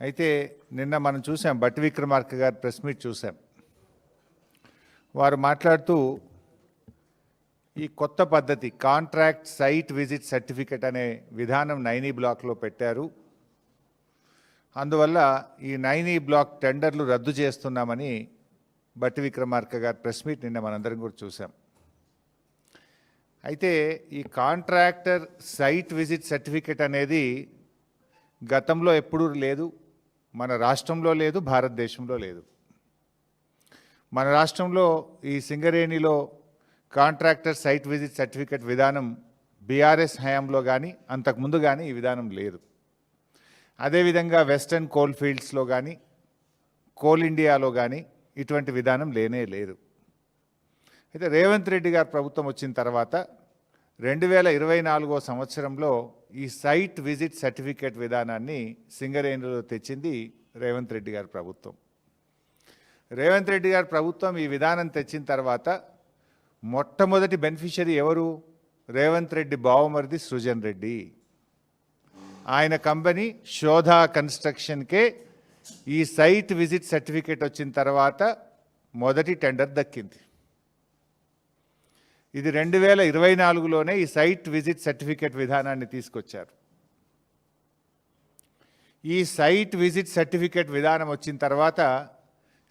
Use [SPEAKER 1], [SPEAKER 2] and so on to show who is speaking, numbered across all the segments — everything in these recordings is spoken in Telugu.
[SPEAKER 1] అయితే నిన్న మనం చూసాం బట్టి విక్రమార్క గారు ప్రెస్ మీట్ చూసాం. వారు మాట్లాడుతూ ఈ కొత్త పద్ధతి కాంట్రాక్ట్ సైట్ విజిట్ సర్టిఫికెట్ అనే విధానం 9E బ్లాక్లో పెట్టారు. అందువల్ల ఈ 9E బ్లాక్ టెండర్లు రద్దు చేస్తున్నామని బట్టి విక్రమార్క గారు ప్రెస్ మీట్ నిన్న మనందరం కూడా చూసాం. అయితే ఈ కాంట్రాక్టర్ సైట్ విజిట్ సర్టిఫికెట్ అనేది గతంలో ఎప్పుడూ లేదు, మన రాష్ట్రంలో లేదు, భారతదేశంలో లేదు. మన రాష్ట్రంలో ఈ సింగరేణిలో కాంట్రాక్టర్ సైట్ విజిట్ సర్టిఫికెట్ విధానం బీఆర్ఎస్ హయాంలో కానీ అంతకుముందు కానీ ఈ విధానం లేదు. అదేవిధంగా వెస్టర్న్ కోల్ ఫీల్డ్స్లో కానీ కోల్ ఇండియాలో కానీ ఇటువంటి విధానం లేనే లేదు. అయితే రేవంత్ రెడ్డి గారు ప్రభుత్వం వచ్చిన తర్వాత 2024 సంవత్సరంలో ఈ సైట్ విజిట్ సర్టిఫికేట్ విధానాన్ని సింగరేణిలో తెచ్చింది రేవంత్ రెడ్డి గారి ప్రభుత్వం. రేవంత్ రెడ్డి గారి ప్రభుత్వం ఈ విధానం తెచ్చిన తర్వాత మొట్టమొదటి బెనిఫిషరీ ఎవరు? రేవంత్ రెడ్డి బావమరిది సృజన్ రెడ్డి. ఆయన కంపెనీ శోధా కన్స్ట్రక్షన్కే ఈ సైట్ విజిట్ సర్టిఫికేట్ వచ్చిన తర్వాత మొదటి టెండర్ దక్కింది. ఇది 2024లోనే ఈ సైట్ విజిట్ సర్టిఫికేట్ విధానాన్ని తీసుకొచ్చారు. ఈ సైట్ విజిట్ సర్టిఫికేట్ విధానం వచ్చిన తర్వాత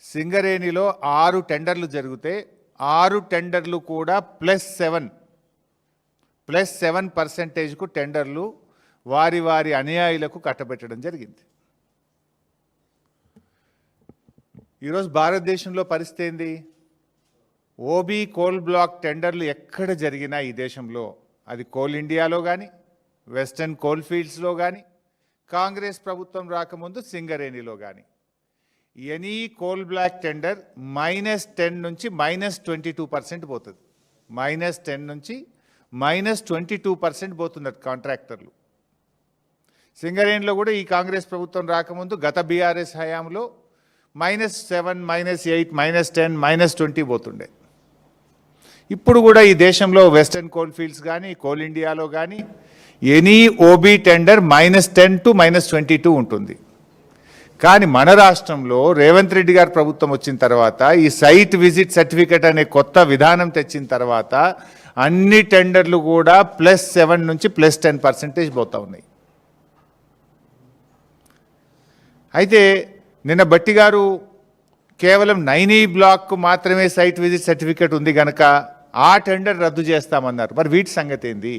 [SPEAKER 1] సింగరేణిలో 6 టెండర్లు జరిగితే 6 టెండర్లు కూడా +7% టెండర్లు వారి వారి అనుయాయులకు కట్టబెట్టడం జరిగింది. ఈరోజు భారతదేశంలో పరిస్థితి ఏంది? ఓబీ కోల్ బ్లాక్ టెండర్లు ఎక్కడ జరిగినా ఈ దేశంలో, అది కోల్ ఇండియాలో కానీ వెస్టర్న్ కోల్ ఫీల్డ్స్లో కానీ కాంగ్రెస్ ప్రభుత్వం రాకముందు సింగరేణిలో కానీ ఎనీ కోల్ బ్లాక్ టెండర్ -10 నుంచి -22% పోతుంది. -10 నుంచి -22% పోతున్నారు కాంట్రాక్టర్లు. సింగరేణిలో కూడా ఈ కాంగ్రెస్ ప్రభుత్వం రాకముందు గత బీఆర్ఎస్ హయాంలో -7, -8, -10, -20 పోతుండే. ఇప్పుడు కూడా ఈ దేశంలో వెస్టర్న్ కోల్ ఫీల్డ్స్ కానీ కోల్ ఇండియాలో కానీ ఎనీ ఓబీ టెండర్ -10 to -22 ఉంటుంది. కానీ మన రాష్ట్రంలో రేవంత్ రెడ్డి గారి ప్రభుత్వం వచ్చిన తర్వాత ఈ సైట్ విజిట్ సర్టిఫికెట్ అనే కొత్త విధానం తెచ్చిన తర్వాత అన్ని టెండర్లు కూడా +7 నుంచి +10% పోతా ఉన్నాయి. అయితే నిన్న బట్టి గారు కేవలం 9E బ్లాక్ మాత్రమే సైట్ విజిట్ సర్టిఫికేట్ ఉంది కనుక ఆ టెండర్ రద్దు చేస్తామన్నారు. మరి వీటి సంగతి ఏంది?